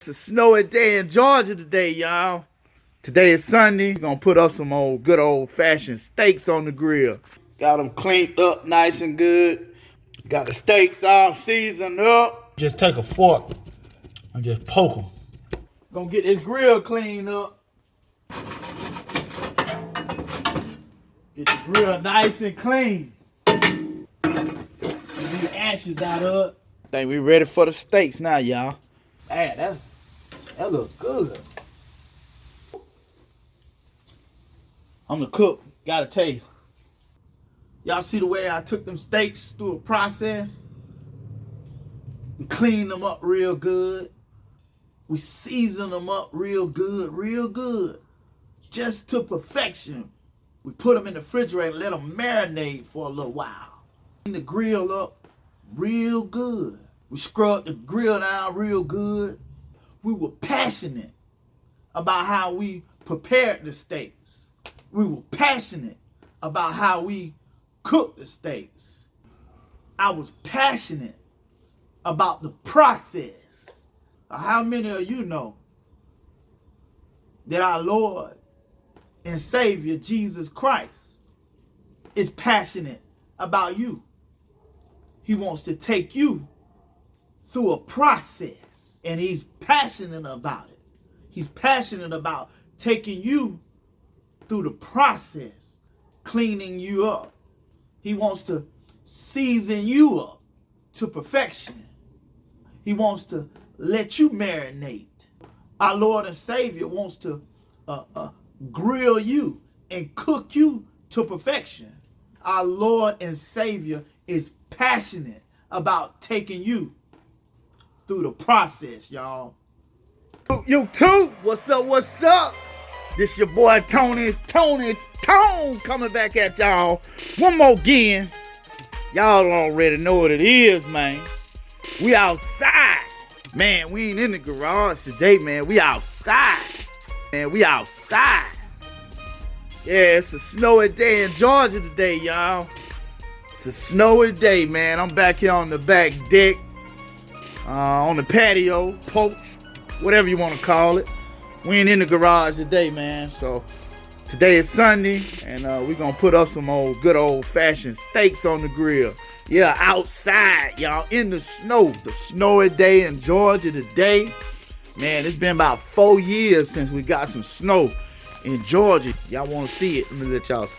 It's a snowy day in Georgia today, y'all. Today is Sunday. We're gonna put up some good old-fashioned steaks on the grill. Got them cleaned up nice and good. Got the steaks all seasoned up. Just take a fork and just poke them. Gonna get this grill cleaned up. Get the grill nice and clean. Get the ashes out of it. Think we ready for the steaks now, y'all. Man, that looks good. I'm the cook. Gotta taste. Y'all see the way I took them steaks through a process? We cleaned them up real good. We seasoned them up real good. Just to perfection. We put them in the refrigerator and let them marinate for a little while. Clean the grill up real good. We scrubbed the grill down real good. We were passionate about how we prepared the steaks. We were passionate about how we cooked the steaks. I was passionate about the process. How many of you know that our Lord and Savior Jesus Christ is passionate about you? He wants to take you through a process, and he's passionate about it. He's passionate about taking you through the process, cleaning you up. He wants to season you up to perfection. He wants to let you marinate. Our Lord and Savior wants to grill you and cook you to perfection. Our Lord and Savior is passionate about taking you through the process, y'all. YouTube, what's up? This your boy Tony Tone coming back at y'all one more again. Y'all already know what it is, man. We outside. Man, we ain't in the garage today, man. We outside. Man, we outside. Yeah, it's a snowy day in Georgia today, y'all. It's a snowy day, man. I'm back here on the back deck. On the patio, porch, whatever you want to call it. We ain't in the garage today, man. So today is Sunday, and we're gonna put up some good old-fashioned steaks on the grill. Yeah, outside, y'all, in the snow. The snowy day in Georgia today. Man, it's been about 4 years since we got some snow in Georgia. Y'all want to see it? Let me let y'all see.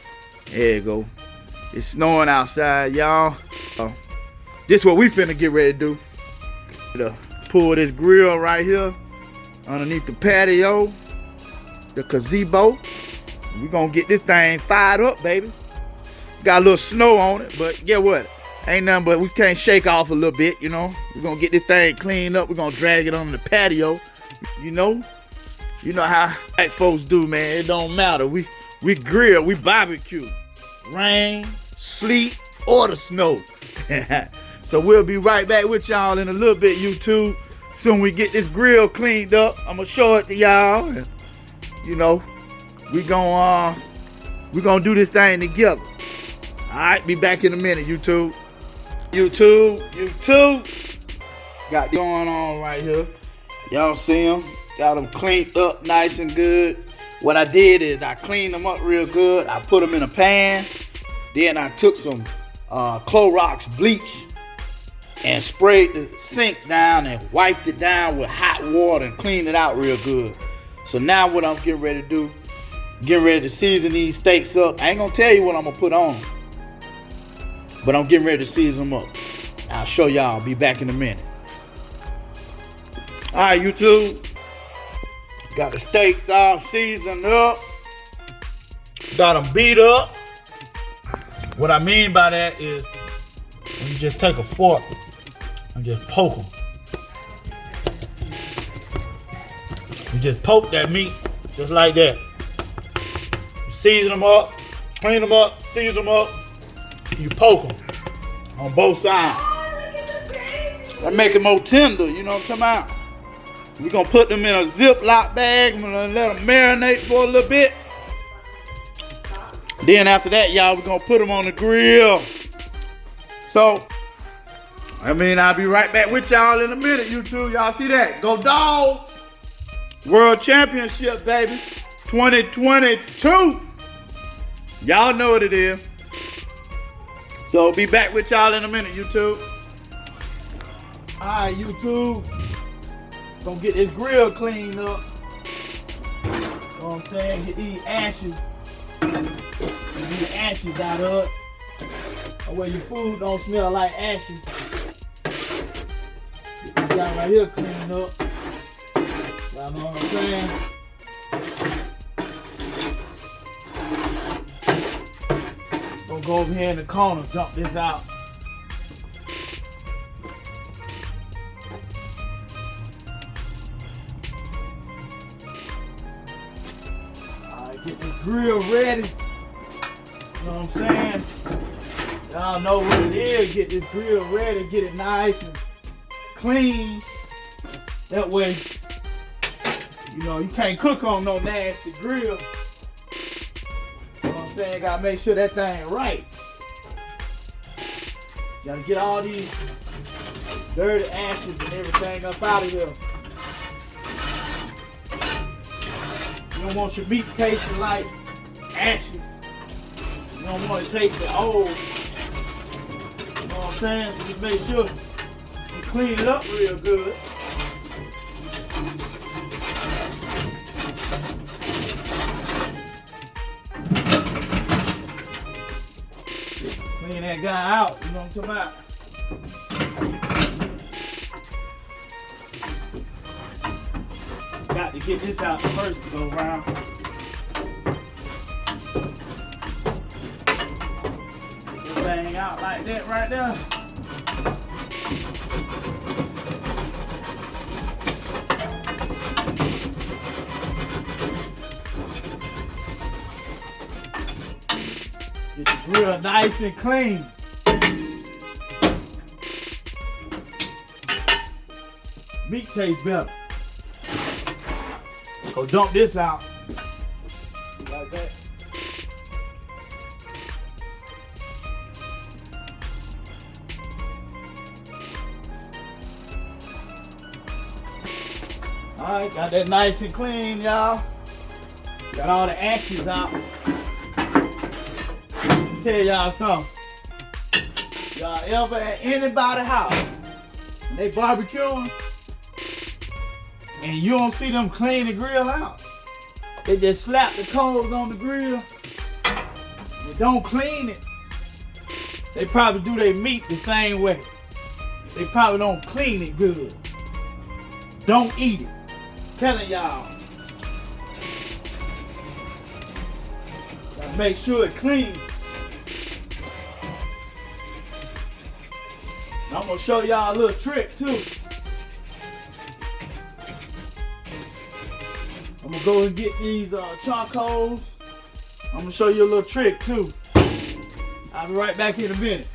There you go. It's snowing outside, y'all. This is what we finna get ready to do. Pull this grill right here underneath the patio, the gazebo. We're gonna get this thing fired up, baby. Got a little snow on it, but get what? Ain't nothing but we can't shake off a little bit, you know. We're gonna get this thing cleaned up. We're gonna drag it on the patio. You know how black folks do, man. It don't matter. We grill, we barbecue. Rain, sleet, or the snow. So we'll be right back with y'all in a little bit, YouTube. Soon we get this grill cleaned up, I'm gonna show it to y'all. And, you know, we gonna do this thing together. All right, be back in a minute, YouTube. Got going on right here. Y'all see them? Got them cleaned up nice and good. What I did is I cleaned them up real good. I put them in a pan. Then I took some Clorox bleach and sprayed the sink down and wiped it down with hot water and cleaned it out real good. So now what I'm getting ready to do, getting ready to season these steaks up. I ain't gonna tell you what I'm gonna put on, but I'm getting ready to season them up. I'll show y'all. I'll be back in a minute. All right, YouTube. Got the steaks all seasoned up. Got them beat up. What I mean by that is you just take a fork and just poke them. You just poke that meat just like that. You season them up, clean them up, season them up. You poke them on both sides. That make it more tender, you know what I'm talking about? We're gonna put them in a Ziploc bag. I'm gonna let them marinate for a little bit. Then after that, y'all, we're gonna put them on the grill. So, I'll be right back with y'all in a minute, YouTube. Y'all see that? Go Dogs! World Championship, baby. 2022. Y'all know what it is. So be back with y'all in a minute, YouTube. All right, YouTube. Gonna get this grill cleaned up. You know what I'm saying? Get these ashes. Get the ashes out of it. That way your food don't smell like ashes. Get this guy right here cleaned up. Y'all know what I'm saying? Gonna go over here in the corner, dump this out. Alright, get this grill ready. You know what I'm saying? Y'all know what it is. Get this grill ready, get it nice and clean. That way, you know, you can't cook on no nasty grill. You know what I'm saying? Gotta make sure that thing right. Gotta get all these dirty ashes and everything up out of here. You don't want your meat tasting like ashes. You don't want it tasting old. You know what I'm saying? So just make sure you clean it up real good. Clean that guy out, you know what I'm talking about? Got to get this out first to go around. Get this thing out like that right there. Get the grill nice and clean. Meat tastes better. Go dump this out. Like that. Alright, got that nice and clean, y'all. Got all the ashes out. Tell y'all something. Y'all ever at anybody's house and they barbecuing and you don't see them clean the grill out? They just slap the coals on the grill. They don't clean it. They probably do their meat the same way. They probably don't clean it good. Don't eat it. Telling y'all. Gotta make sure it's clean. I'm gonna show y'all a little trick too. I'm gonna go and get these charcoals. I'm gonna show you a little trick too. I'll be right back in a minute.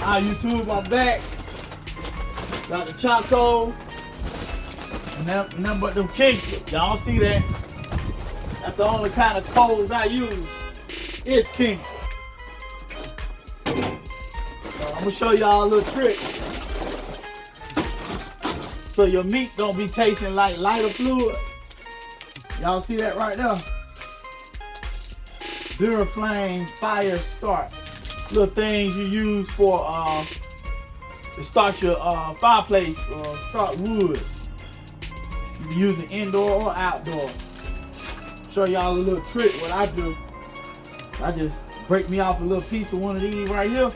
Hi YouTube, I'm back. Got the charcoal. And nothing but them kinks. Y'all see that? That's the only kind of coals I use. It's king. So I'm gonna show y'all a little trick. So your meat don't be tasting like lighter fluid. Y'all see that right there? Duraflame fire start. Little things you use for to start your fireplace or start wood. You can use it indoor or outdoor. Show y'all a little trick what I do. I just break me off a little piece of one of these right here.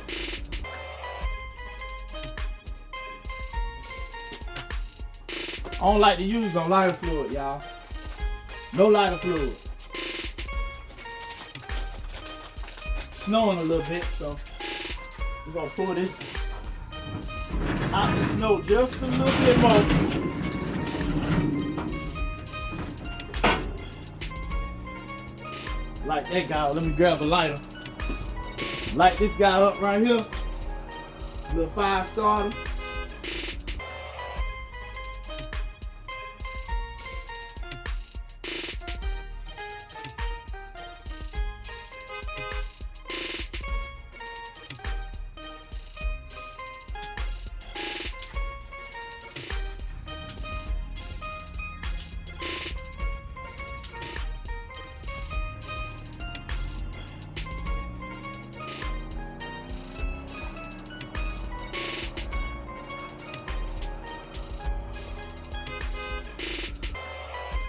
I don't like to use no lighter fluid, y'all. No lighter fluid. Snowing a little bit, so we're gonna pull this out the snow just a little bit more. Light that guy up. Let me grab a lighter. Light this guy up right here. Little fire starter.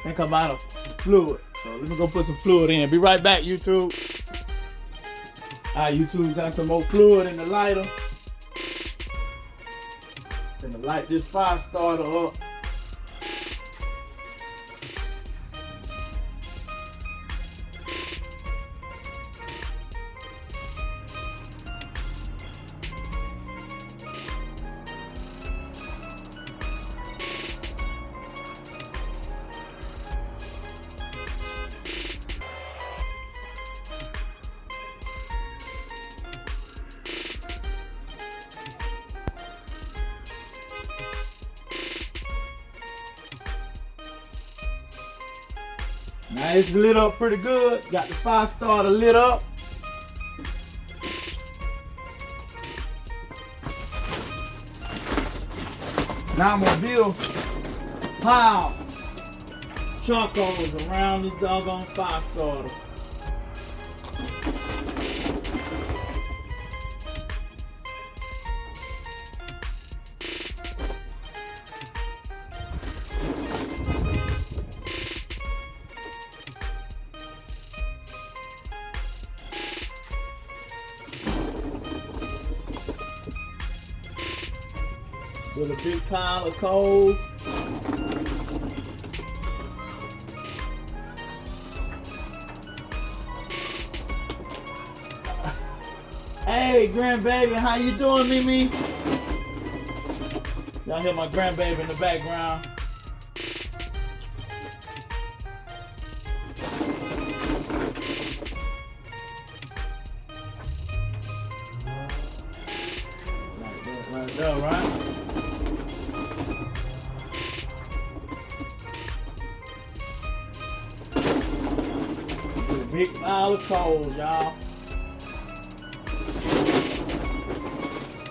I think I'm out of fluid. So let me go put some fluid in. Be right back, YouTube. Alright, YouTube, got some more fluid in the lighter. Gonna light this fire starter up. Now it's lit up pretty good. Got the fire starter lit up. Now I'm gonna build a pile charcoals around this doggone fire starter. With a big pile of coals. Hey, grandbaby, how you doing, Mimi? Y'all hear my grandbaby in the background. Right there, right? Big pile of coals, y'all.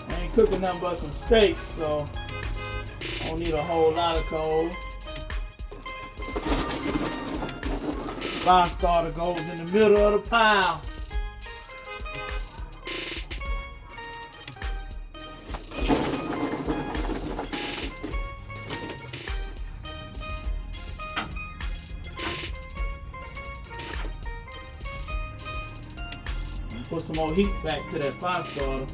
I ain't cooking nothing but some steaks, so I don't need a whole lot of coal. Fire starter goes in the middle of the pile. Put some more heat back to that fire starter.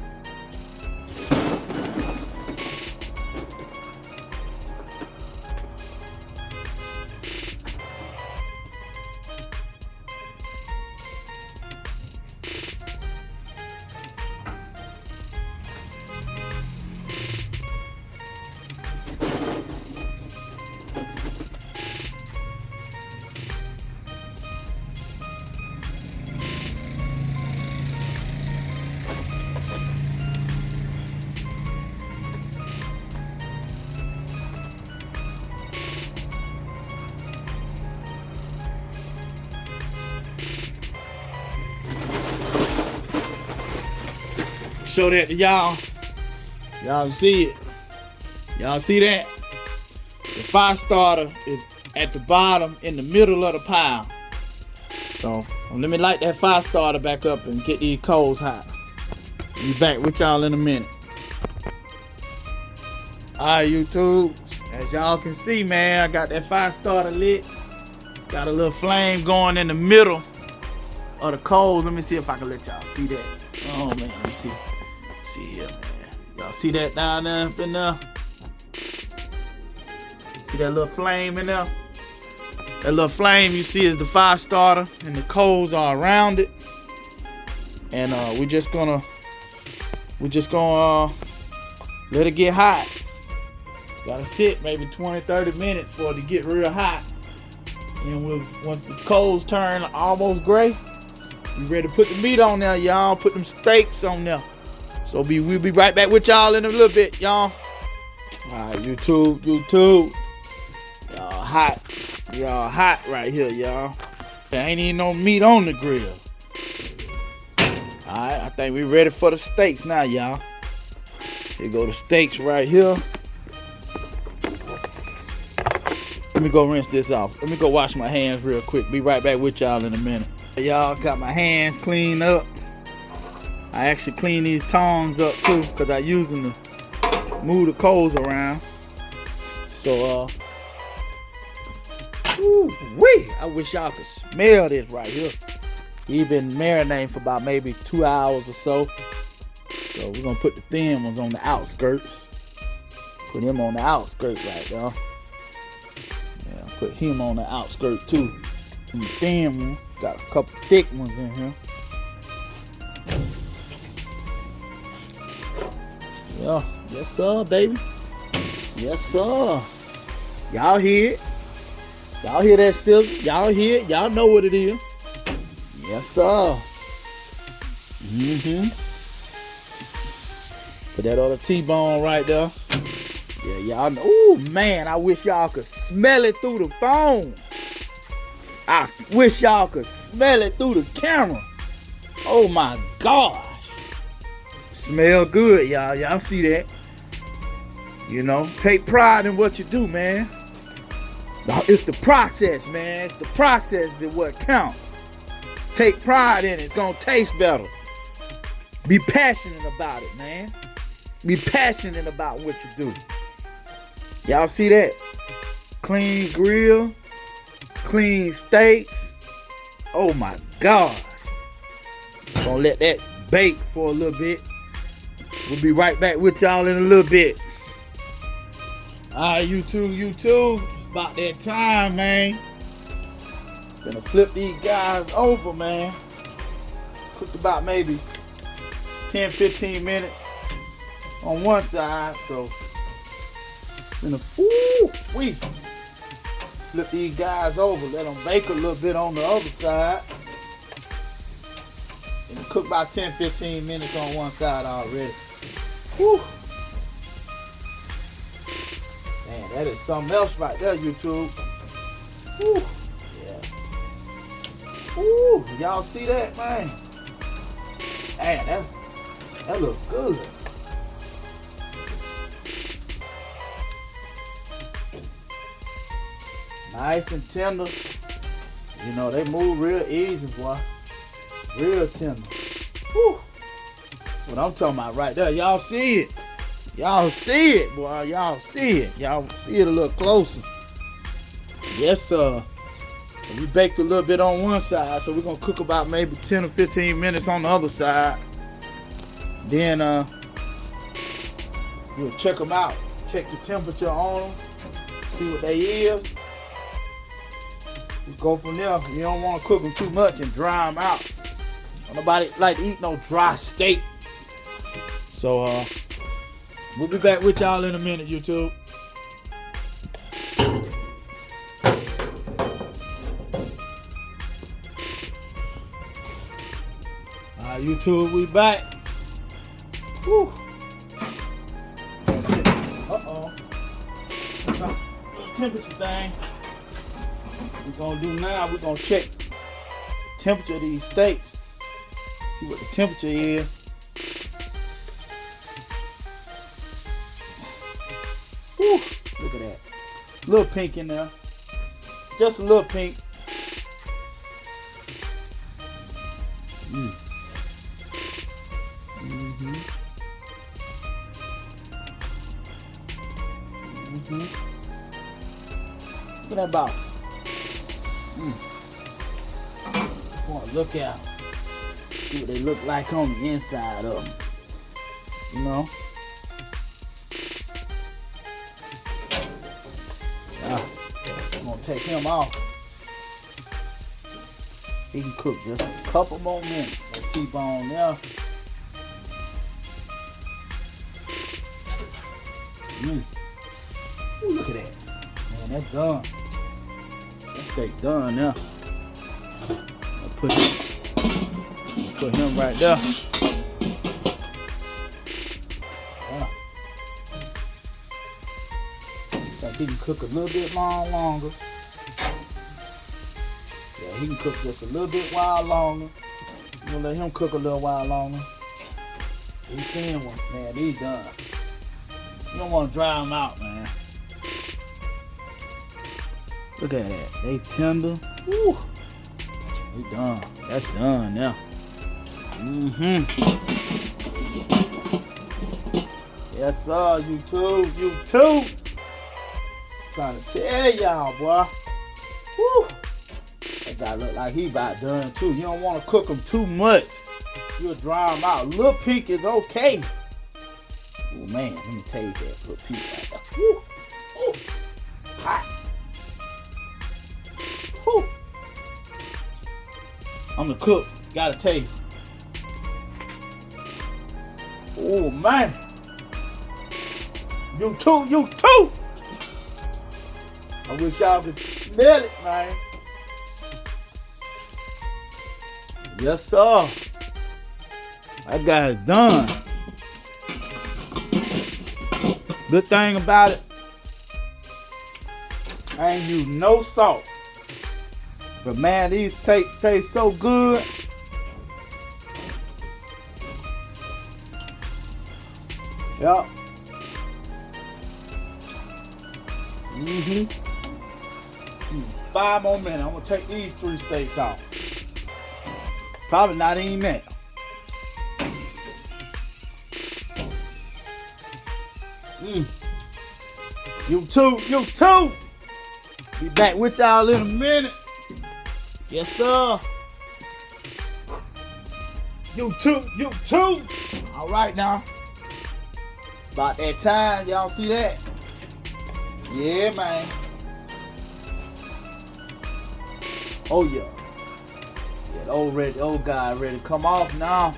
Show that to y'all. Y'all see it. Y'all see that? The fire starter is at the bottom in the middle of the pile. So let me light that fire starter back up and get these coals hot. Be back with y'all in a minute. Alright, YouTube. As y'all can see, man, I got that fire starter lit. Got a little flame going in the middle of the coals. Let me see if I can let y'all see that. Oh man, let me see. See here, man. Y'all see that down there up in there? See that little flame in there? That little flame you see is the fire starter, and the coals are around it. And we're just gonna let it get hot. Gotta sit maybe 20-30 minutes for it to get real hot. And once the coals turn almost gray, we ready to put the meat on there, y'all. Put them steaks on there. So we'll be right back with y'all in a little bit, y'all. Alright, YouTube. Y'all hot right here, y'all. There ain't even no meat on the grill. Alright, I think we ready for the steaks now, y'all. Here go the steaks right here. Let me go rinse this off. Let me go wash my hands real quick. Be right back with y'all in a minute. Y'all got my hands cleaned up. I actually clean these tongs up too, because I use them to move the coals around. So Ooh-wee. I wish y'all could smell this right here. He's been marinating for about maybe 2 hours or so. So we're gonna put the thin ones on the outskirts. Put him on the outskirts right there. Yeah, put him on the outskirts too. And the thin one. Got a couple thick ones in here. Yeah, yes sir, baby. Yes sir. Y'all hear it. Y'all hear that sizzle? Y'all hear it? Y'all know what it is. Yes sir. Put that other T-bone right there. Yeah, y'all know. Ooh, man, I wish y'all could smell it through the phone. I wish y'all could smell it through the camera. Oh my gosh. Smell good, y'all. Y'all see that? You know, take pride in what you do, man. It's the process, man. It's the process that what counts. Take pride in it. It's gonna taste better. Be passionate about it, man. Be passionate about what you do. Y'all see that? Clean grill, clean steaks. Oh my God. Gonna let that bake for a little bit. We'll be right back with y'all in a little bit. Alright, YouTube. It's about that time, man. Gonna flip these guys over, man. Cooked about maybe 10-15 minutes on one side, so then we flip these guys over, let them bake a little bit on the other side, and cook about 10-15 minutes on one side already. Woo. Man, that is something else right there, YouTube. Woo. Yeah. Woo. Y'all see that, man? Man, that looks good. Nice and tender. You know, they move real easy, boy. Real tender. Whew. What I'm talking about right there. Y'all see it. Y'all see it, boy. Y'all see it. Y'all see it a little closer. Yes, sir. We baked a little bit on one side, so we're going to cook about maybe 10 or 15 minutes on the other side. Then we'll check them out. Check the temperature on them. See what they is. We go from there. You don't want to cook them too much and dry them out. Nobody like to eat no dry steak. So we'll be back with y'all in a minute, YouTube. Alright, YouTube, we back. Whew. Uh-oh. Temperature thing. We're gonna do now, we're gonna check the temperature of these steaks. See what the temperature is. Whew, look at that. A little pink in there. Just a little pink. Look at that about. Want to look out. See what they look like on the inside of them. You know? I'm going to take him off. He can cook just a couple more minutes. That T-bone there. Ooh, look at that. Man, that's done. That steak done now. I'll put him right there. Yeah. I think he can cook a little bit longer. Yeah, he can cook just a little bit while longer. I'm gonna let him cook a little while longer. These thin ones, man, these done. You don't want to dry them out, man. Look at that. They tender. Woo. They done. That's done now. Yes, sir. YouTube. Trying to tell y'all, boy. Whew. That guy look like he about done too. You don't want to cook them too much. You'll dry them out. A little pink is okay. Oh man, let me tell you that. Little pink right there. Whew. Ooh. Hot. Whew. I'm the cook. Gotta tell you. Oh man. You too, you too. I wish y'all could smell it, man. Yes, sir. That guy's done. Good thing about it, I ain't use no salt. But man, these steaks taste so good. Yup. 5 more minutes. I'm gonna take these 3 steaks off. Probably not even that. You too, you too. Be back with y'all in a minute. Yes, sir. You too, you too. All right now. It's about that time. Y'all see that? Yeah, man. Oh yeah. Yeah, the old guy ready to come off now.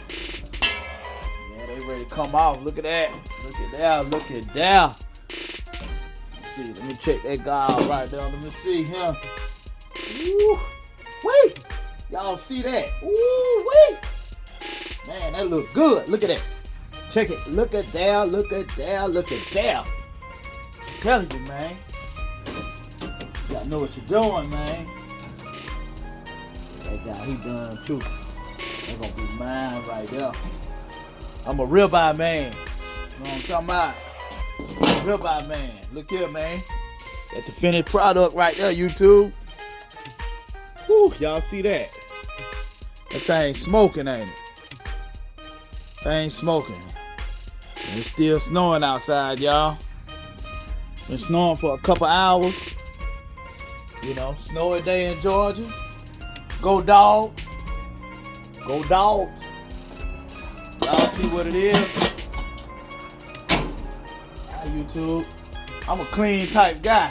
Yeah, they ready to come off. Look at that. Look at that. Look at that. Let's see. Let me check that guy out right there. Let me see him. Woo. Wait. Y'all see that? Ooh, wait. Man, that look good. Look at that. Check it. Look at that. Look at that. Look at that. I'm telling you, man. You gotta know what you're doing, man. That guy, he done too. That's gonna be mine right there. I'm a ribeye man. You know what I'm talking about? Ribeye man. Look here, man. That's the finished product right there, YouTube. Whew, y'all see that? That thing smoking, ain't it? Thing smoking. And it's still snowing outside, y'all. Been snowing for a couple hours. You know, snowy day in Georgia. Go dogs. Go dogs. Y'all see what it is? Hi, YouTube. I'm a clean type guy.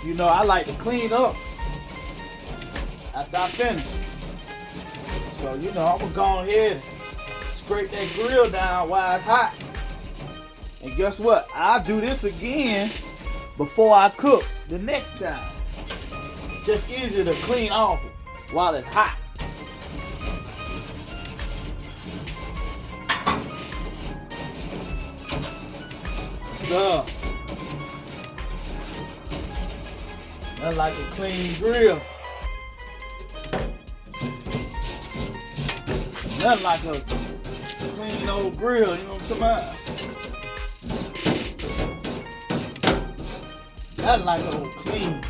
You know, I like to clean up after I finish. So, you know, I'm going to go ahead and scrape that grill down while it's hot. And guess what? I'll do this again before I cook the next time. Just easier to clean off while it's hot. So, that's like a clean grill. Nothing like a clean old grill, you know what I'm talking about? Nothing like an old clean.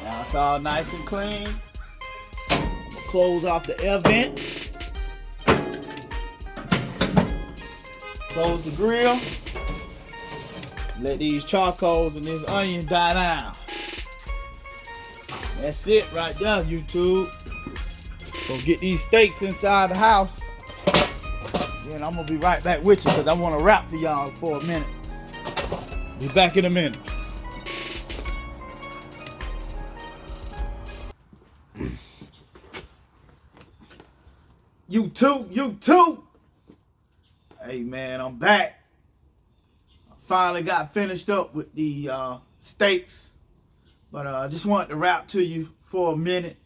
Now it's all nice and clean. I'm gonna close off the air vent. Close the grill. Let these charcoals and this onion die down. That's it right there, YouTube. Go get these steaks inside the house. Then I'm gonna be right back with you because I want to rap to y'all for a minute. Be back in a minute. You too. Hey man, I'm back. I finally got finished up with the steaks, but I just wanted to rap to you for a minute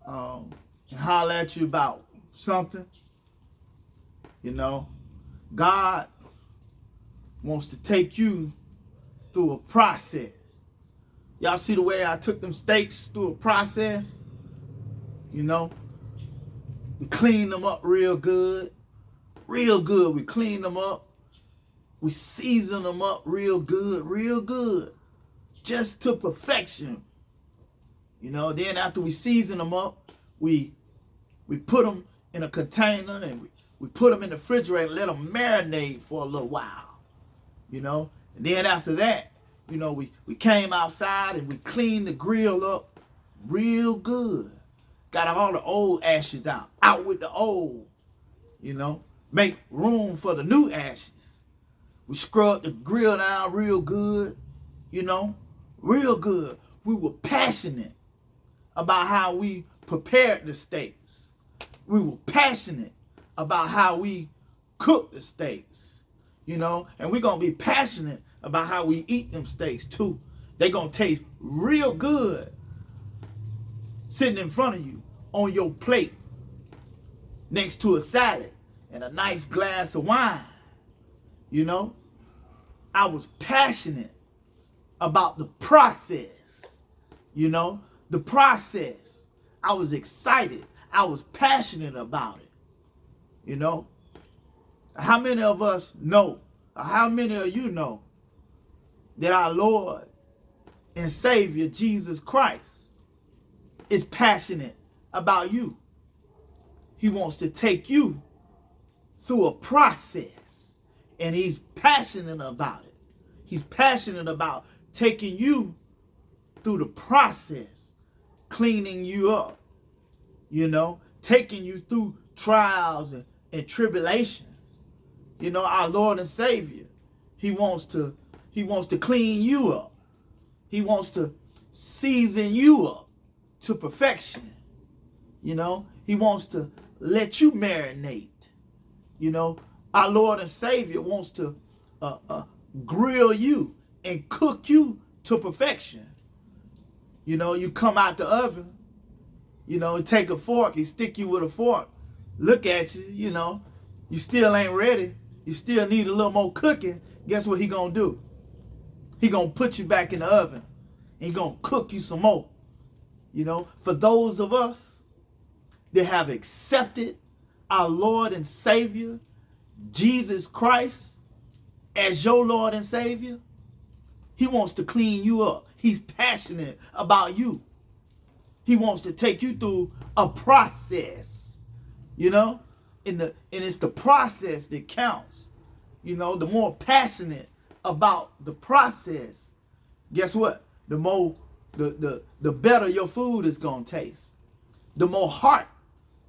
and holler at you about something. You know, God wants to take you through a process. Y'all see the way I took them steaks through a process? You know, we cleaned them up real good. We cleaned them up. We season them up real good, just to perfection. Then after we season them up, we put them in a container and we put them in the refrigerator and let them marinate for a little while. And then after that, we came outside and we cleaned the grill up real good. Got all the old ashes out with the old, make room for the new ashes. We scrubbed the grill down real good, real good. We were passionate about how we prepared the steaks. We were passionate about how we cooked the steaks, and we're going to be passionate about how we eat them steaks too. They're going to taste real good sitting in front of you on your plate next to a salad and a nice glass of wine. I was passionate about the process, the process. I was excited. I was passionate about it, How many of us know, or how many of you know, that our Lord and Savior, Jesus Christ, is passionate about you? He wants to take you through a process, and he's passionate about it. He's passionate about taking you through the process, cleaning you up, taking you through trials and tribulations. Our Lord and Savior, he wants to clean you up. He wants to season you up to perfection. He wants to let you marinate. Our Lord and Savior wants to grill you and cook you to perfection. You come out the oven, take a fork, he stick you with a fork, look at you, you still ain't ready. You still need a little more cooking. Guess what he gonna do? He gonna put you back in the oven and he gonna cook you some more. For those of us that have accepted our Lord and Savior, Jesus Christ, as your Lord and Savior, he wants to clean you up. He's passionate about you. He wants to take you through a process, and it's the process that counts. The more passionate about the process, guess what? The better your food is gonna taste. The more heart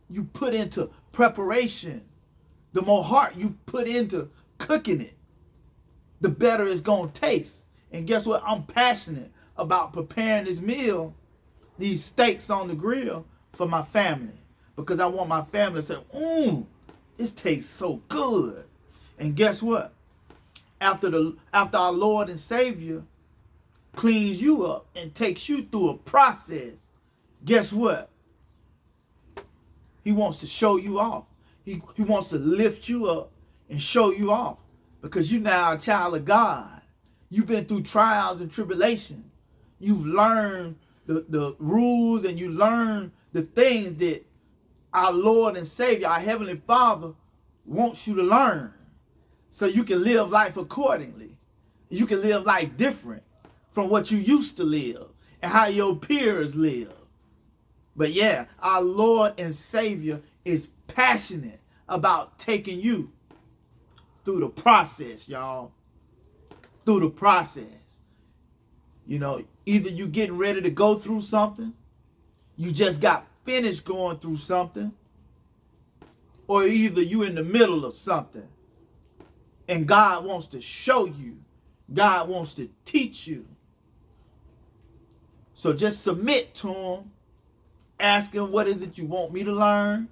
you put into preparation, the more heart you put into cooking it, the better it's gonna taste. And guess what? I'm passionate about preparing this meal, these steaks on the grill, for my family, because I want my family to say, this tastes so good. And guess what? After our Lord and Savior cleans you up and takes you through a process, guess what? He wants to show you off. He wants to lift you up and show you off, because you're now a child of God. You've been through trials and tribulations. You've learned the rules, and you learn the things that our Lord and Savior, our Heavenly Father, wants you to learn, so you can live life accordingly. You can live life different from what you used to live and how your peers live. But yeah, our Lord and Savior is passionate about taking you through the process, y'all. Through the process. Either you getting ready to go through something, you just got finished going through something, or either you in the middle of something. And God wants to show you. God wants to teach you. So just submit to him. Ask him, what is it you want me to learn?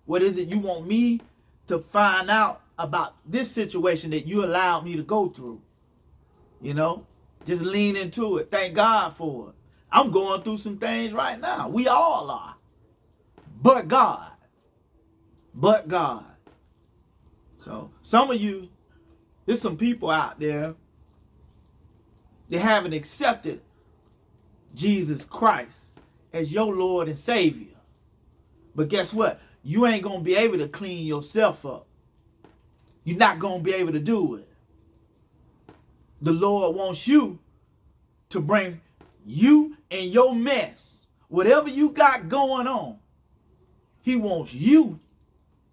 What is it you want me to find out about this situation that you allowed me to go through? Just lean into it. Thank God for it. I'm going through some things right now. We all are. But God. But God. So some of you, there's some people out there that haven't accepted Jesus Christ as your Lord and Savior. But guess what? You ain't going to be able to clean yourself up. You're not going to be able to do it. The Lord wants you to bring you and your mess, whatever you got going on, he wants you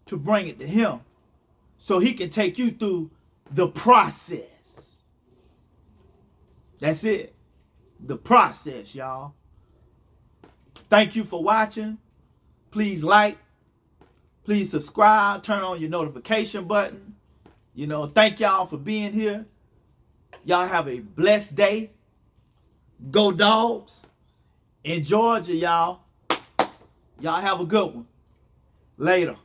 to bring it to him so he can take you through the process. That's it. The process, y'all. Thank you for watching. Please like. Please subscribe. Turn on your notification button. Thank y'all for being here. Y'all have a blessed day. Go Dogs. In Georgia, y'all. Y'all have a good one. Later.